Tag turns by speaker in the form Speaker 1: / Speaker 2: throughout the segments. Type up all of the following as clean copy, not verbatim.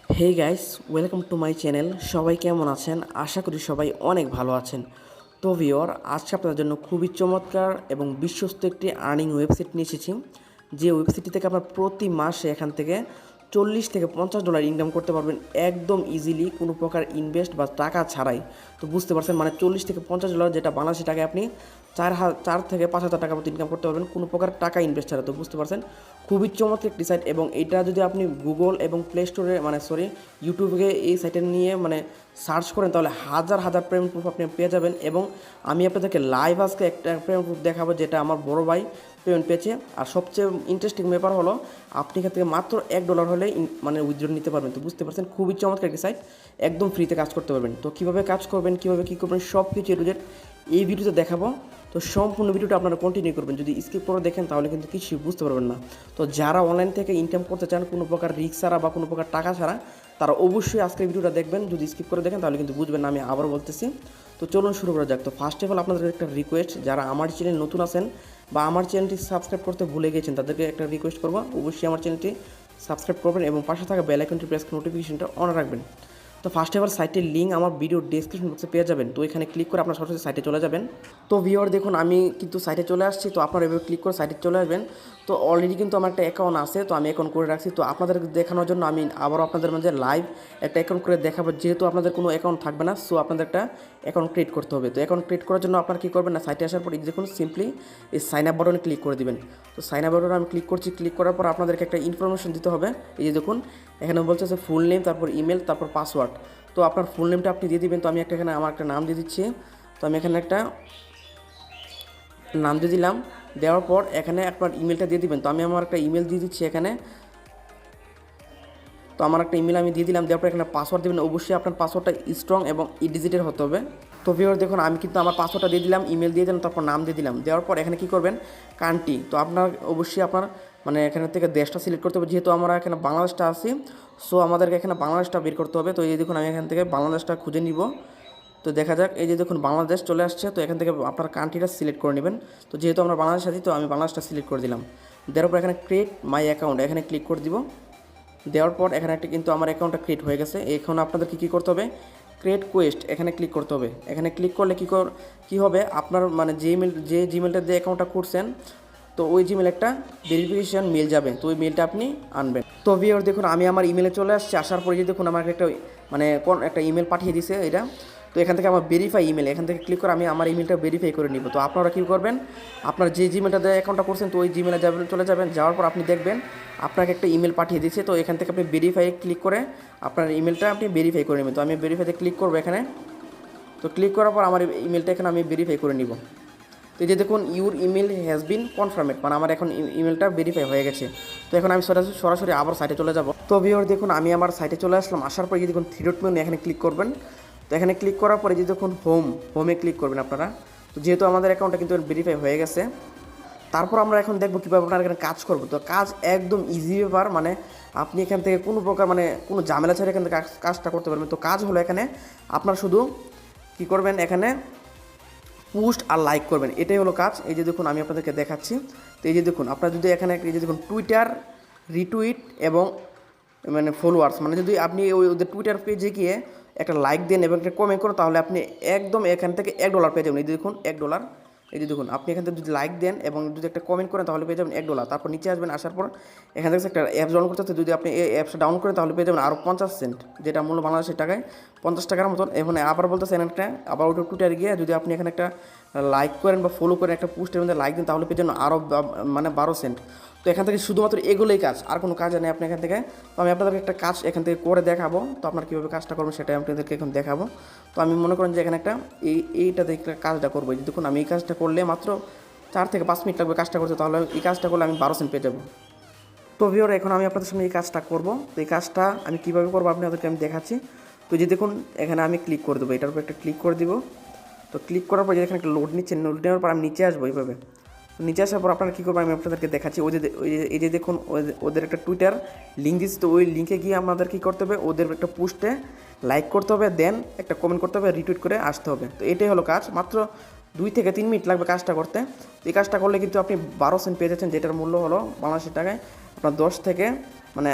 Speaker 1: Hey guys, welcome to my channel. সবাই কেমন আছেন? আশা করি সবাই অনেক ভালো আছেন। তো ভিওর, আজকে আপনাদের জন্য খুবই চমৎকার এবং বিশ্বস্ত একটি আর্নিং ওয়েবসাইট নিয়ে এসেছি। যে ওয়েবসাইটটি থেকে আপনার প্রতি মাসে এখান থেকে $40 থেকে $50 ইনকাম করতে পারবেন একদম ইজিলি, কোনো প্রকার ইনভেস্ট বা টাকা ছাড়াই। তো বুঝতে পারছেন, মানে $40 থেকে $50, যেটা বাংলাদেশি টাকায় আপনি 4,000 থেকে 5,000 টাকার মতো ইনকাম করতে পারবেন কোনো প্রকার টাকা ইনভেস্ট ছাড়া। তো বুঝতে পারছেন, খুবই চমৎকার একটি সাইট। এবং এটা যদি আপনি গুগল এবং প্লে স্টোরে ইউটিউবে এই সাইটে নিয়ে সার্চ করেন, তাহলে হাজার হাজার পেমেন্ট প্রুফ আপনি পেয়ে যাবেন। এবং আমি আপনাদেরকে লাইভ আজকে একটা পেমেন্ট প্রুফ দেখাবো, যেটা আমার বড় ভাই পেমেন্ট পেয়েছে। আর সবচেয়ে ইন্টারেস্টিং ব্যাপার হলো, আপনি এখান থেকে মাত্র $1 হলে উইথড্র নিতে পারবেন। তো বুঝতে পারছেন, খুবই চমৎকার একটি সাইট, একদম ফ্রিতে কাজ করতে পারবেন। তো কীভাবে কাজ করবেন, কীভাবে কী করবেন, সব কিছু এটুজেড এই ভিডিওতে দেখাবো। তো সম্পূর্ণ ভিডিওটা আপনারা কন্টিনিউ করবেন। যদি স্কিপ করে দেখেন তাহলে কিন্তু কিছুই বুঝতে পারবেন না। তো যারা অনলাইন থেকে ইনকাম করতে চান কোনো প্রকার রিস্ক ছাড়া বা কোনো প্রকার টাকা ছাড়া, তারা অবশ্যই আজকের ভিডিওটা দেখবেন। যদি স্কিপ করে দেখেন তাহলে কিন্তু বুঝবেন না, আমি আবার বলতেছি। তো চলুন শুরু করা যাক। তো ফার্স্ট অফ অল আপনাদের একটা রিকোয়েস্ট, যারা আমার চ্যানেল নতুন আছেন বা আমার চ্যানেলটি সাবস্ক্রাইব করতে ভুলে গেছেন, তাদেরকে একটা রিকোয়েস্ট করবো, অবশ্যই আমার চ্যানেলটি সাবস্ক্রাইব করবেন এবং পাশে থাকা বেল আইকনটি প্রেস করে নোটিফিকেশনটা অন রাখবেন। তো ফার্স্ট এবার সাইটের লিঙ্ক আমার ভিডিও ডেসক্রিপশন বক্সে পেয়ে যাবেন। তো এখানে ক্লিক করে আপনার সরাসরি সাইটে চলে যাবেন। তো ভিউয়ার দেখুন, আমি কিন্তু সাইটে চলে আসছি। তো আপনারা এভাবে ক্লিক করে সাইটে চলে আসবেন। তো অলরেডি কিন্তু আমার একটা অ্যাকাউন্ট আছে, তো আমি অ্যাকাউন্ট করে রাখছি। তো আপনাদের দেখানোর জন্য আমি আবারও আপনাদের মাঝে লাইভ একটা অ্যাকাউন্ট করে দেখাবো, যেহেতু আপনাদের কোনো অ্যাকাউন্ট থাকবে না। সো আপনাদের একটা অ্যাকাউন্ট ক্রিয়েট করতে হবে। তো অ্যাকাউন্ট ক্রিয়েট করার জন্য আপনারা কী করবেন না, সাইটে আসার পর দেখুন সিম্পলি এই সাইন আপ বাটনে ক্লিক করে দিবেন। তো সাইন আপ বাটনে আমি ক্লিক করছি। ক্লিক করার পর আপনাদেরকে একটা ইনফরমেশন দিতে হবে। এই যে দেখুন, এখানে বলছে যে ফুল নেম, তারপর ইমেল, তারপর পাসওয়ার্ড। তো আপনার ফুল নেমটা আপনি দিয়ে দিবেন। তো আমি এখানে আমার একটা নাম দিয়ে দিচ্ছি। তো আমি এখানে একটা নাম দিয়ে দিলাম। দেওয়ার পর এখানে আপনার ইমেলটা দিয়ে দিবেন। তো আমি আমার একটা ইমেল দিয়ে দিচ্ছি এখানে। তো আমার একটা ইমেল আমি দিয়ে দিলাম। দেওয়ার পর এখানে পাসওয়ার্ড দেবেন। অবশ্যই আপনার পাসওয়ার্ডটা স্ট্রং এবং ডিজিটের হতে হবে। তো ভিউয়ার দেখুন, আমি কিন্তু আমার পাসওয়ার্ডটা দিয়ে দিলাম, ইমেল দিয়ে দিলাম, তারপর নাম দিয়ে দিলাম। দেওয়ার পর এখানে কী করবেন, কান্ট্রি। তো আপনার অবশ্যই আপনার এখান থেকে দেশটা সিলেক্ট করতে হবে। যেহেতু আমরা এখানে বাংলাদেশটা আছি, সো আমাদেরকে এখানে বাংলাদেশটা বের করতে হবে। তো এই দেখুন, আমি এখান থেকে বাংলাদেশটা খুঁজে নিব। তো দেখা যাক, এই যে দেখুন বাংলাদেশ চলে আসছে। তো এখান থেকে আপনার কান্ট্রিটা সিলেক্ট করে নেবেন। তো যেহেতু আমরা বাংলাদেশ আছি, তো আমি বাংলাদেশটা সিলেক্ট করে দিলাম। দেওয়ার পর এখানে ক্রিয়েট মাই অ্যাকাউন্ট এখানে ক্লিক করে দিব। দেওয়ার পর এখানে একটা কিন্তু আমার অ্যাকাউন্টটা ক্রিয়েট হয়ে গেছে। এখন আপনাদের কী করতে হবে, ক্রিয়েট কোয়েস্ট এখানে ক্লিক করতে হবে। এখানে ক্লিক করলে কী হবে, আপনার যে জিমেলটা দিয়ে অ্যাকাউন্টটা করছেন, তো ওই জিমেল একটা ভেরিফিকেশান মেল যাবে। তো ওই মেলটা আপনি আনবেন। তো ভিউয়ার দেখুন, আমি আমার ইমেলে চলে আসছি। আসার পরে যে দেখুন, আমাকে একটা ইমেল পাঠিয়ে দিছে এটা। তো এখান থেকে আমার ভেরিফাই ইমেল এখান থেকে ক্লিক করে আমি আমার ইমেলটা ভেরিফাই করে নিব। তো আপনারা কী করবেন, আপনার যে জিমেলটা দিয়ে অ্যাকাউন্টটা করছেন, তো ওই জিমেলে চলে যাবেন। যাওয়ার পর আপনি দেখবেন আপনাকে একটা ইমেল পাঠিয়ে দিচ্ছে। তো এখান থেকে আপনি ভেরিফাই ক্লিক করে আপনার ইমেলটা আপনি ভেরিফাই করে নেবেন। তো আমি ভেরিফাইতে ক্লিক করবো এখানে। তো ক্লিক করার পর আমার ইমেলটা এখানে আমি ভেরিফাই করে নিব। তো এই যে দেখুন, ইউর ইমেল হ্যাজ বিন কনফার্মেড, আমার এখন ইমেলটা ভেরিফাই হয়ে গেছে। তো এখন আমি সরাসরি আবার সাইটে চলে যাব। তো ভিউয়ার দেখুন, আমি আমার সাইটে চলে আসলাম। আসার পরে যে দেখুন থ্রি ডট মেনু এখানে ক্লিক করবেন। তো এখানে ক্লিক করার পরে যে দেখুন হোমে ক্লিক করবেন আপনারা। তো যেহেতু আমাদের অ্যাকাউন্টটা কিন্তু ভেরিফাই হয়ে গেছে, তারপর আমরা এখন দেখবো কীভাবে আপনারা এখানে কাজ করবো। তো কাজ একদম ইজি ব্যাপার, আপনি এখান থেকে কোনো প্রকার কোনো ঝামেলা ছাড়া এখান থেকে কাজটা করতে পারবেন। তো কাজ হলো, এখানে আপনার শুধু কী করবেন, এখানে পোস্ট আর লাইক করবেন, এটাই হলো কাজ। এই যে দেখুন, আমি আপনাদেরকে দেখাচ্ছি। তো এই যে দেখুন, আপনার যদি এখানে এই যে দেখুন টুইটার রিটুইট এবং ফলোয়ার্স, যদি আপনি ওদের টুইটার পেজে গিয়ে একটা লাইক দেন এবং একটা কমেন্ট করেন, তাহলে আপনি একদম এখান থেকে $1 পেয়ে যাবেন। এই যে দেখুন $1। এই যে দেখুন, আপনি এখান থেকে যদি লাইক দেন এবং যদি একটা কমেন্ট করেন, তাহলে পেয়ে যাবেন $1। তারপর নিচে আসবেন, আসার পর এখান থেকে একটা অ্যাপস ডাউনলোড করতে হবে। যদি আপনি এই অ্যাপসটা ডাউনলোড করেন, তাহলে পেয়ে যাবেন আরও 50 সেন্ট, যেটা মূল্য বাংলাদেশের টাকায় 50 টাকার মতন। এখানে আবার বলতেছেন একটা, আবার ওটা টুইটারে গিয়ে যদি আপনি এখানে একটা লাইক করেন বা ফলো করেন, একটা পোস্টের মধ্যে লাইক দেন, তাহলে পেয়ে যাবেন আরও 12 সেন্ট। তো এখান থেকে শুধুমাত্র এগুলোই কাজ, আর কোনো কাজ নেই আপনি এখান থেকে। তো আমি আপনাদেরকে একটা কাজ এখান থেকে করে দেখাবো। তো আপনার কীভাবে কাজটা করবেন সেটাই আপনাদেরকে এখন দেখাবো। তো আমি মনে করেন যে এখানে এইটা দেখে কাজটা করবো। এই দেখুন, আমি এই কাজটা করলে মাত্র 4 থেকে 5 মিনিট লাগবে কাজটা করতে। তাহলে এই কাজটা করলে আমি 12 সেন্ট পেয়ে যাবো। তো ভিউয়ার, এখন আমি আপনাদের সামনে এই কাজটা করবো। তো এই কাজটা আমি কীভাবে করবো আপনাদেরকে আমি দেখাচ্ছি। তো যে দেখুন, এখানে আমি ক্লিক করে দেবো, এটার উপর একটা ক্লিক করে দিব। তো ক্লিক করার পর এখানে একটা লোড নিচ্ছে, লোড নেওয়ার পর আমি নিচে আসবো এইভাবে। নিচে আসার পর আপনারা কী করবেন, আমি আপনাদেরকে দেখাচ্ছি। এই যে দেখুন, ওদের একটা টুইটার লিঙ্ক দিচ্ছে। তো ওই লিঙ্কে গিয়ে আমাদের কী করতে হবে, ওদের একটা পোস্টে লাইক করতে হবে, দেন একটা কমেন্ট করতে হবে, রিটুইট করে আসতে হবে। তো এটাই হলো কাজ, মাত্র 2 থেকে 3 মিনিট লাগবে কাজটা করতে। তো এই কাজটা করলে কিন্তু আপনি 12 সেন্ট পেয়ে যাচ্ছেন, যেটার মূল্য হলো বাংলাদেশের টাকায় আপনার 10 থেকে মানে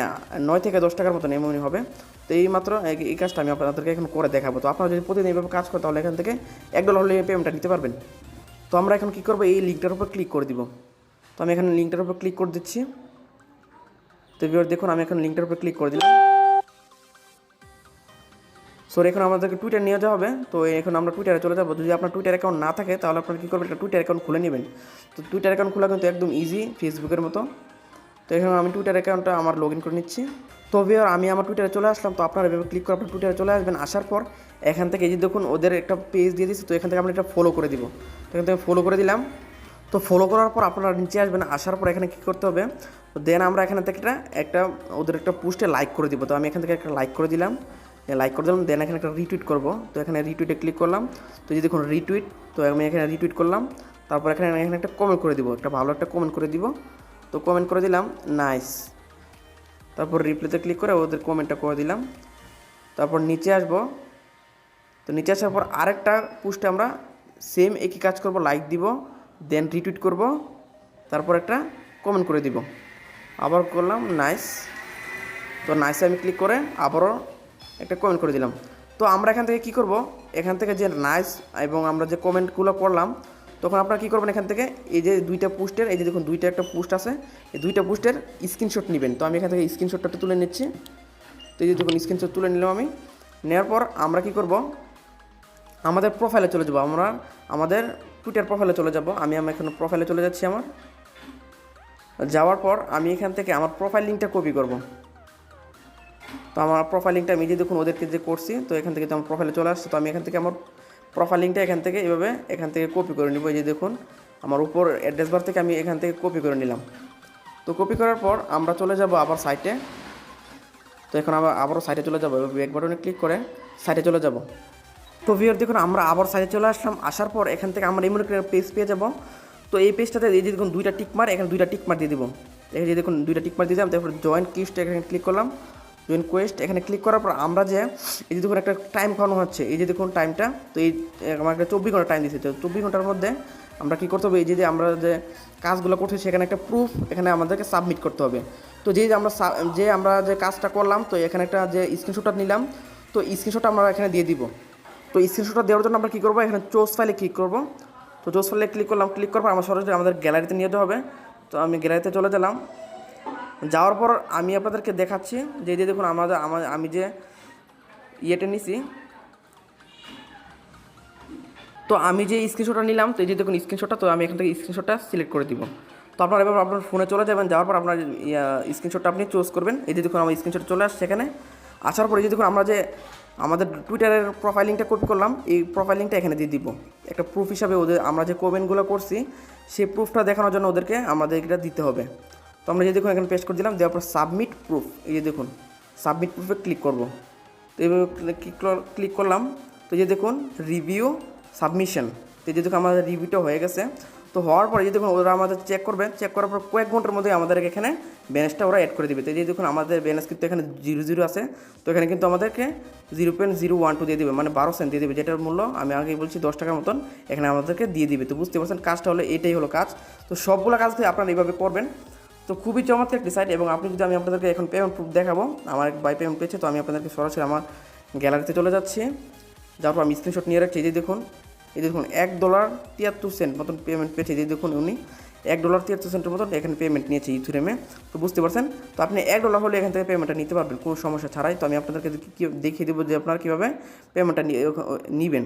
Speaker 1: 9 থেকে 10 টাকার মতন এমনই হবে। তো এই মাত্র এই কাজটা আমি আপনাদেরকে এখন করে দেখাবো। তো আপনারা যদি প্রতিদিন এইভাবে কাজ করেন তাহলে এখান থেকে $1 হলে পেমেন্টটা নিতে পারবেন। তো আমরা এখন কী করবো, এই লিঙ্কটার উপর ক্লিক করে দিব। তো আমি এখানে লিঙ্কটার উপর ক্লিক করে দিচ্ছি। তো ভিউয়ার দেখুন আমি এখন লিঙ্কটার উপর ক্লিক করে দিলাম। সো এখন আমাদেরকে টুইটার নিয়ে যাওয়া হবে। তো এখন আমরা টুইটারে চলে যাবো। যদি আপনার টুইটার অ্যাকাউন্ট না থাকে তাহলে আপনারা কী করবেন, একটা টুইটার অ্যাকাউন্ট খুলে নেবেন। তো টুইটার অ্যাকাউন্ট খোলা কিন্তু একদম ইজি, ফেসবুকের মতো। তো এখানে আমি টুইটার অ্যাকাউন্টটা আমার লগ ইন করে নিচ্ছি। তো ভিউয়ার আমি আমার টুইটারে চলে আসলাম। তো আপনারা এভাবে ক্লিক করে আপনার টুইটারে চলে আসবেন। আসার পর এখান থেকে এই যে দেখুন ওদের একটা পেজ দিয়ে দিচ্ছি। তো এখান থেকে আমরা এটা ফলো করে দিব। তো এখান থেকে ফলো করে দিলাম। তো ফলো করার পর আপনারা নিচে আসবেন। আসার পর এখানে কী করতে হবে, তো দেন আমরা এখান থেকে একটা ওদের একটা পোস্টে লাইক করে দিব। তো আমি এখান থেকে একটা লাইক করে দিলাম। লাইক করে দিলাম, দেন এখানে একটা রিটুইট করব। তো এখানে রিটুইটে ক্লিক করলাম। তো এই যে দেখুন রিটুইট, তো আমি এখানে রিটুইট করলাম। তারপর এখানে একটা কমেন্ট করে দিব, একটা ভালো একটা কমেন্ট করে দিব। তো কমেন্ট করে দিলাম নাইস। তারপর রিপ্লাইতে ক্লিক করে ওদের কমেন্টটা করে দিলাম। তারপর নিচে আসবো। তো নিচে আসার পর আরেকটা পোস্টে আমরা সেম একই কাজ করব, লাইক দিব, দেন রিটুইট করব, তারপর একটা কমেন্ট করে দিব। আবার করলাম নাইস। তো নাইসে আমি ক্লিক করে আবারও একটা কমেন্ট করে দিলাম। তো আমরা এখান থেকে কী করব, এখান থেকে যে নাইস এবং আমরা যে কমেন্টগুলো করলাম, তখন আপনারা কী করবেন, এখান থেকে এই যে দুইটা পোস্টের, এই যে দেখুন দুইটা একটা পোস্ট আছে, এই দুইটা পোস্টের স্ক্রিনশট নেবেন। তো আমি এখান থেকে স্ক্রিনশটটা তুলে নিচ্ছি। তো এই যে দেখুন স্ক্রিনশট তুলে নিলাম আমি। নেওয়ার পর আমরা কী করব, আমাদের প্রোফাইলে চলে যাব। আমরা আমাদের টুইটার প্রোফাইলে চলে যাব। আমি এখন প্রোফাইলে চলে যাচ্ছি। আমার যাওয়ার পর আমি এখান থেকে আমার প্রোফাইল লিঙ্কটা কপি করব। তো আমার প্রোফাইল লিঙ্কটা আমি যে দেখুন ওদেরকে যে করছি, তো এখান থেকে তো আমার প্রোফাইলে চলে আসছে। তো আমি এখান থেকে আমার প্রোফাইল লিঙ্কটা এখান থেকে এভাবে এখান থেকে কপি করে নিব। এই যে দেখুন আমার উপর অ্যাড্রেস বার থেকে আমি এখান থেকে কপি করে নিলাম। তো কপি করার পর আমরা চলে যাব আবার সাইটে। তো এখন আবারও সাইটে চলে যাব, ব্যাক বাটনে ক্লিক করে সাইটে চলে যাব। তো ভিউয়ার দেখুন আমরা আবার সাইটে চলে আসলাম। আসার পর এখান থেকে আমরা এমন একটা পেজ পেয়ে যাব। তো এই পেজটাতে এই যে দেখুন দুইটা টিকমার, এখানে দুইটা টিকমার দিয়ে দিব। এই যে দেখুন দুইটা টিকমার দিয়ে দিলাম। তারপর জয়েন কিস্ট এখানে ক্লিক করলাম। জয়েন কোয়েস্ট এখানে ক্লিক করার পর আমরা যে এই যে দেখুন একটা টাইম খাওয়ানো হচ্ছে, এই যে দেখুন টাইমটা, তো এই আমাকে 24 ঘন্টা টাইম দিচ্ছে। তো 24 ঘন্টার মধ্যে আমরা কী করতে হবে, এই যে আমরা যে কাজগুলো করছি সেখানে একটা প্রুফ এখানে আমাদেরকে সাবমিট করতে হবে। তো আমরা যে কাজটা করলাম, তো এখানে একটা যে স্ক্রিনশটটা নিলাম, তো স্ক্রিনশটটা আমরা এখানে দিয়ে দিব। তো স্ক্রিনশটটা দেওয়ার জন্য আমরা কী করবো, এখানে চোজ ফাইলে ক্লিক করবো। তো চোজ ফাইলে ক্লিক করলাম। ক্লিক করার পর আমার সরাসরি আমাদের গ্যালারিতে নিয়ে যেতে হবে। তো আমি গ্যালারিতে চলে গেলাম। যাওয়ার পর আমি আপনাদেরকে দেখাচ্ছি যে এই যে দেখুন আমি যে ইয়েটা নিছি, তো আমি যে স্ক্রিনশটটা নিলাম, তো এই যে দেখুন স্ক্রিনশটটা, তো আমি এখান থেকে স্ক্রিনশটটা সিলেক্ট করে দিব। তো আপনারা এবার আপনার ফোনে চলে যাবেন। যাওয়ার পর আপনার স্ক্রিনশটটা আপনি চুজ করবেন। এই যে দেখুন আমার স্ক্রিনশট চলে আসছে এখানে। আসার পর এই যে দেখুন আমরা যে আমাদের টুইটারের প্রোফাইল লিঙ্কটা কপি করলাম, এই প্রোফাইল লিঙ্কটা এখানে দিয়ে দিব। একটা প্রুফ হিসাবে আমরা যে কমেন্টগুলো করছি সেই প্রুফটা দেখানোর জন্য ওদেরকে আমাদের এটা দিতে হবে। তো আমরা যে দেখুন এখানে পেস্ট করে দিলাম। দেওয়ার পর সাবমিট প্রুফ, এই যে দেখুন সাবমিট প্রুফে ক্লিক করব। তো এইভাবে ক্লিক করলাম। তো এই যে দেখুন রিভিউ সাবমিশন, তো এই যে দেখুন আমাদের রিভিউটা হয়ে গেছে। তো হওয়ার পরে যে দেখুন ওরা আমাদের চেক করবে, চেক করার পর কয়েক ঘন্টার মধ্যে আমাদের এখানে ব্যালেন্সটা ওরা অ্যাড করে দেবে। তো এই যে দেখুন আমাদের ব্যালেন্স কিন্তু এখানে 0 আছে। তো এখানে কিন্তু আমাদেরকে 0.012 দিয়ে দেবে, মানে 12 সেন্ট দিয়ে দেবে, যেটার মূল্য আমি আগেই বলছি 10 টাকার মতন এখানে আমাদেরকে দিয়ে দিবে। তো বুঝতে পারছেন কাজটা হলো এটাই হলো কাজ। তো সবগুলো কাজ আপনারা এইভাবে করবেন। তো খুবই চমৎকার একটি সাইট। এবং আপনি যদি আমি আপনাদেরকে এখন পেমেন্ট প্রুফ দেখাবো, আমার এক বাই পেমেন্ট পেয়েছে। তো আমি আপনাদেরকে সরাসরি আমার গ্যালারিতে চলে যাচ্ছি। যাওয়ার পর আমি স্ক্রিনশট নিয়ে রাখছি। এই যে দেখুন $1.73 মতন পেমেন্ট পেয়েছে। এই যে দেখুন উনি $1.73 মতন এখানে পেমেন্ট নিয়েছে ইথেরিয়ামে। তো বুঝতে পারছেন, তো আপনি $1 হলে এখান থেকে পেমেন্টটা নিতে পারবেন কোনো সমস্যা ছাড়াই। তো আমি আপনাদেরকে দেখিয়ে দেবো যে আপনারা কীভাবে পেমেন্টটা নেবেন।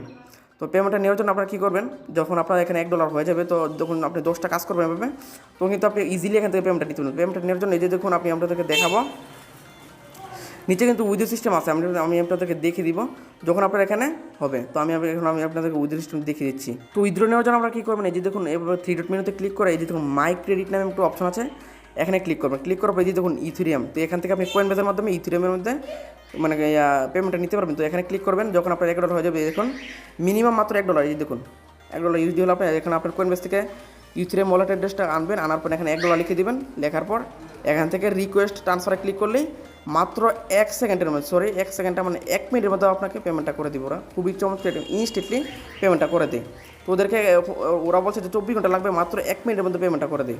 Speaker 1: তো পেমেন্টটা নেওয়ার জন্য আপনারা কী করবেন, যখন আপনার এখানে $1 হয়ে যাবে, তো যখন আপনি 10টা কাজ করবেন এভাবে, তখন কিন্তু আপনি ইজিলি এখান থেকে পেমেন্টটা নিতে পারবেন। পেমেন্টটা নেওয়ার জন্য এই যে দেখুন আমি আপনাদেরকে দেখাবো, নিচে কিন্তু উইথড্র সিস্টেম আছে। আমি আপনাদেরকে দেখিয়ে দিব যখন আপনার এখানে হবে। তো আমি আপনাদেরকে উইথড্র সিস্টেম দেখিয়ে দিচ্ছি। তো উইথড্র নেওয়ার জন্য আমরা কী করবেন, এই যে দেখুন এভাবে 3 ডট মেনুতে ক্লিক করে এই যে দেখুন মাই ক্রেডিট নামে একটু অপশন আছে, এখানে ক্লিক করবেন। ক্লিক করার পর এই যে দেখুন ইথেরিয়াম, তো এখান থেকে আপনি কয়েন বেজের মাধ্যমে ইথেরিয়ামের মধ্যে মানে পেমেন্টটা নিতে পারবেন। তো এখানে ক্লিক করবেন, যখন আপনার $1 হয়ে যাবে, দেখুন মিনিমাম মাত্র $1। এই যে দেখুন $1 ইউজ হলে আপনার এখানে আপনার কয়েন বেজ থেকে ইথেরিয়াম ওয়ালেট অ্যাড্রেসটা আনবেন। আনার পর এখানে $1 লিখে দেবেন। লেখার পর এখান থেকে রিকোয়েস্ট ট্রান্সফারে ক্লিক করলেই মাত্র 1 সেকেন্ডের মধ্যে 1 সেকেন্ডটা মানে 1 মিনিটের মধ্যে আপনাকে পেমেন্টটা করে দিব। ওরা খুবই চমৎকার ইনস্ট্যান্টলি পেমেন্টটা করে দেয়। তো ওরা বলছে যে 24 ঘন্টা লাগবে, মাত্র 1 মিনিটের মধ্যে পেমেন্টটা করে দেয়।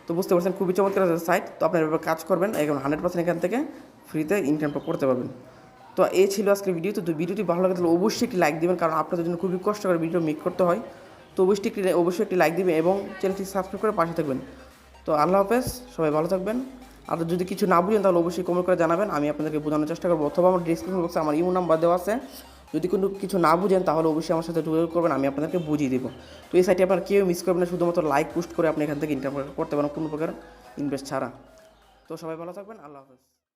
Speaker 1: তো তো বুঝতে পারছেন খুবই চমৎকার সাইট। তো আপনার এভাবে কাজ করবেন এবং 100% এখান থেকে ফ্রিতে ইনকামটা করতে পারবেন। তো এই ছিল আজকের ভিডিও। তো ভিডিওটি ভালো লাগে তাহলে অবশ্যই একটি লাইক দেবেন, কারণ আপনাদের জন্য খুবই কষ্ট করে ভিডিও মেক করতে হয়। তো অবশ্যই একটি লাইক দিবেন এবং চ্যানেলটি সাবস্ক্রাইব করে পাশে থাকবেন। তো আল্লাহ হাফেজ, সবাই ভালো থাকবেন। আর যদি কিছু না বুঝেন তাহলে অবশ্যই কমেন্ট করে জানাবেন, আমি আপনাদেরকে বোঝানোর চেষ্টা করবো, অথবা আমার ডিসক্রিপশন বক্সে আমার ইমো নাম্বার দেওয়া আছে। যদি কোনো কিছু না বুঝেন তাহলে অবশ্যই আমার সাথে যোগাযোগ করবেন, আমি আপনাদেরকে বুঝিয়ে দেবো। তো এই সাইটে আপনারা কেউ মিস করবেন না, শুধুমাত্র লাইক পোস্ট করে আপনি এখান থেকে ইনকাম করতে পারেন কোনো প্রকার ইনভেস্ট ছাড়া। তো সবাই ভালো থাকবেন, আল্লাহ হাফেজ।